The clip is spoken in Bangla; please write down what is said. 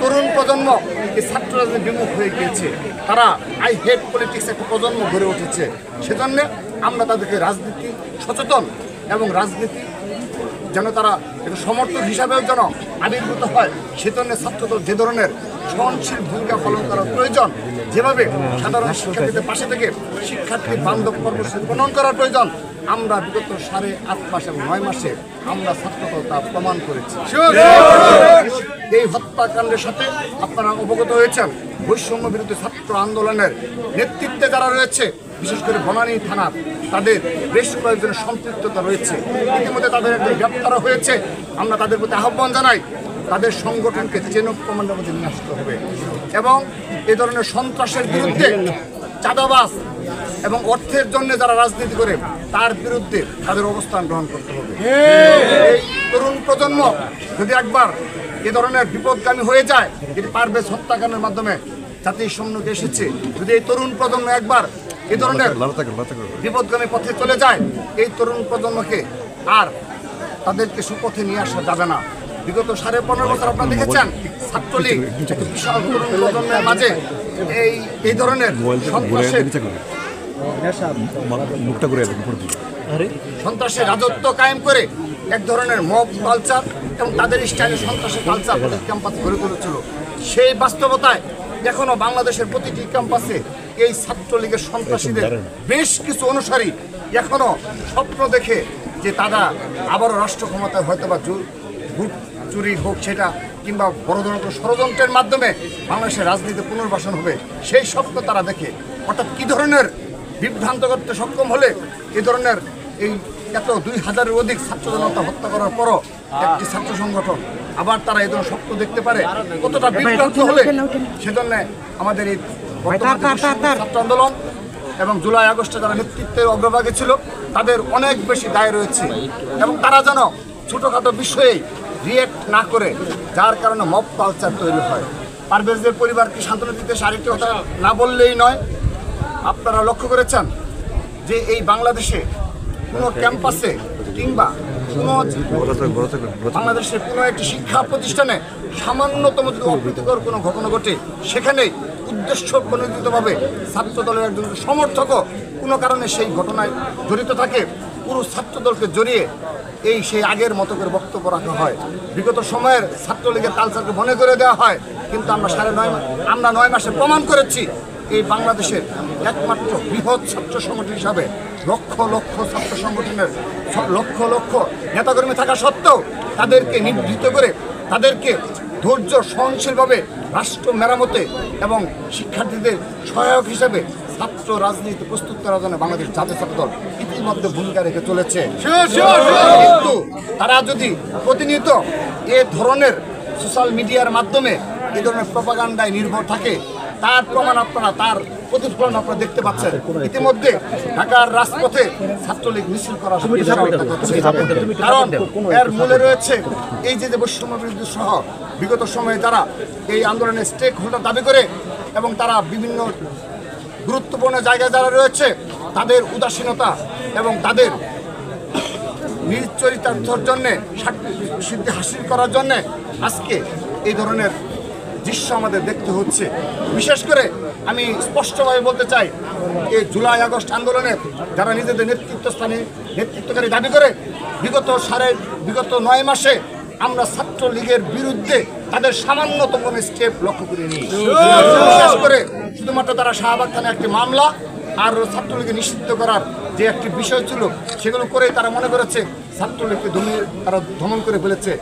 তরুণ প্রজন্ম এই ছাত্র রাজনীতি বিমুখ হয়ে গিয়েছে। তারা আই হেট পলিটিক্স একটা প্রজন্ম গড়ে উঠেছে। সেজন্য আমরা তাদেরকে রাজনীতি সচেতন এবং রাজনীতি যেন তারা একটু সমর্থক হিসাবেও যেন আবির্ভূত হয়, সেজন্য ছাত্রদল যে ধরনের সহনশীল ভূমিকা পালন করা প্রয়োজন, যেভাবে সাধারণ শিক্ষার্থীদের পাশে থেকে শিক্ষার্থীর বান্ধব কর্মসূচি প্রণয়ন করার প্রয়োজন, আমরা বিগত 8.5 মাস এবং 9 মাসে আমরা ছাত্রদল তা প্রমাণ করেছি। এই হত্যাকাণ্ডের সাথে আপনারা অবগত হয়েছেন, বৈষম্য বিরোধী ছাত্র আন্দোলনের নেতৃত্বে যারা রয়েছে, বিশেষ করে বনানী থানার, তাদের বেশ কয়েকজনের সম্পৃক্ততা রয়েছে। ইতিমধ্যে তাদের গ্রেপ্তার হয়েছে। আমরা তাদের প্রতি আহ্বান জানাই, তাদের সংগঠনকে চেন অফ কমান্ডের মধ্যে নিয়ে আসতে হবে এবং এ ধরনের সন্ত্রাসের বিরুদ্ধে, চাঁদাবাজ এবং অর্থের জন্য যারা রাজনীতি করে তার বিরুদ্ধে তাদের অবস্থান গ্রহণ করতে হবে। এই তরুণ প্রজন্ম যদি একবার এ ধরনের বিপদগামী হয়ে যায়, এটি পারভেজ হত্যাকাণ্ডের মাধ্যমে জাতির সম্মুখে এসেছে, যদি এই তরুণ প্রজন্ম একবার এই ধরনের বিপদগামী পথে চলে যায়, এই তরুণ প্রজন্মকে আর তাদেরকে সুপথে নিয়ে আসা যাবে না। বিগত 15.5 বছর আপনারা দেখেছেন ছাত্রলীগ বিশাল তরুণ প্রজন্মের মাঝে এই ধরনের সন্ত্রাসের রাজত্ব কায়েম করে এক ধরনের মব কালচার এবং তাদের স্টাইলে সন্ত্রাসের কালচার ক্যাম্পাস গড়ে তুলেছিল। সেই বাস্তবতায় এখনো বাংলাদেশের প্রতিটি ক্যাম্পাসে এই ছাত্রলীগের সন্ত্রাসীদের বেশ কিছু অনুসারী এখনো স্বপ্ন দেখে যে তারা আবারও রাষ্ট্র ক্ষমতায় হয়তো বা ভোট চুরি হোক সেটা, কিংবা বড় ধরনের ষড়যন্ত্রের মাধ্যমে বাংলাদেশের রাজনীতি পুনর্বাসন হবে, সেই স্বপ্ন তারা দেখে। অর্থাৎ কী ধরনের বিভ্রান্ত করতে সক্ষম হলে এ ধরনের এই এত 2000-এর অধিক ছাত্র জনতা হত্যা করার পরও একটি ছাত্র সংগঠন আবার তারা এই ধরনের স্বপ্ন দেখতে পারে, কতটা বিভ্রান্ত হলে। সেজন্য আমাদের এই ছাত্র আন্দোলন এবং জুলাই আগস্টে যারা নেতৃত্বের অগ্রভাগে ছিল তাদের অনেক বেশি দায় রয়েছে এবং তারা যেন ছোটোখাটো বিষয়ে রিয়েক্ট না করে, যার কারণে মব কালচার তৈরি হয়। পারভেজদের পরিবারকে সান্ত্বনা দিতে আরেকটি কথা না বললেই নয়। আপনারা লক্ষ্য করেছেন যে এই বাংলাদেশে কোনো ক্যাম্পাসে কিংবা কোনো বাংলাদেশের কোনো একটি শিক্ষা প্রতিষ্ঠানে সামান্যতম যদি অপ্রীতিকর কোনো ঘটনা ঘটে, সেখানেই উদ্দেশ্য প্রণোদিতভাবে ছাত্রদলের একজন সমর্থকও কোনো কারণে সেই ঘটনায় জড়িত থাকে, পুরো ছাত্রদলকে জড়িয়ে সেই আগের মতো করে বক্তব্য রাখা হয়। বিগত সময়ের ছাত্রলীগের কালচারকে মনে করে দেওয়া হয়, কিন্তু আমরা 9 মাসে প্রমাণ করেছি এই বাংলাদেশের একমাত্র বৃহৎ ছাত্র সংগঠন হিসাবে লক্ষ লক্ষ ছাত্র সংগঠনের লক্ষ লক্ষ নেতাকর্মী থাকা সত্ত্বেও তাদেরকে নিবৃত্ত করে, তাদেরকে ধৈর্য সহনশীলভাবে রাষ্ট্র মেরামতে এবং শিক্ষার্থীদের সহায়ক হিসেবে ছাত্র রাজনীতি প্রস্তুত করার জন্য বাংলাদেশ জাতীয় ছাত্রদল ইতিমধ্যে ভূমিকা রেখে চলেছে। কিন্তু তারা যদি প্রতিনিয়ত এ ধরনের সোশ্যাল মিডিয়ার মাধ্যমে এই ধরনের প্রপাগান্ডায় নির্ভর থাকে, তার প্রমাণ আপনারা, তার প্রতিফলন আপনারা দেখতে পাচ্ছেন। ইতিমধ্যে ঢাকার রাজপথে ছাত্রলীগ মিছিল করা হচ্ছে, কারণ এর মূলে রয়েছে এই যে বৈষম্য বিরোধী সহ বিগত সময়ে যারা এই আন্দোলনের স্টেক হোল্ডার দাবি করে এবং তারা বিভিন্ন গুরুত্বপূর্ণ জায়গায় যারা রয়েছে তাদের উদাসীনতা এবং তাদের নিজ চরিতার্থর জন্যে সিদ্ধি হাসিল করার জন্যে আজকে এই ধরনের দৃশ্য আমাদের দেখতে হচ্ছে। বিশেষ করে আমি স্পষ্টভাবে বলতে চাই, এই জুলাই আগস্ট আন্দোলনে যারা নিজেদের নেতৃত্বকারী দাবি করে বিগত 9 মাসে আমরা ছাত্রলীগের বিরুদ্ধে তাদের সামান্যতম স্টেপ লক্ষ্য করিনি। বিশেষ করে শুধুমাত্র তারা শাহবাগ থানায় একটি মামলা আর ছাত্রলীগকে নিষিদ্ধ করার যে একটি বিষয় ছিল, সেগুলো করে তারা মনে করেছে ছাত্রলীগকে তারা দমন করে ফেলেছে।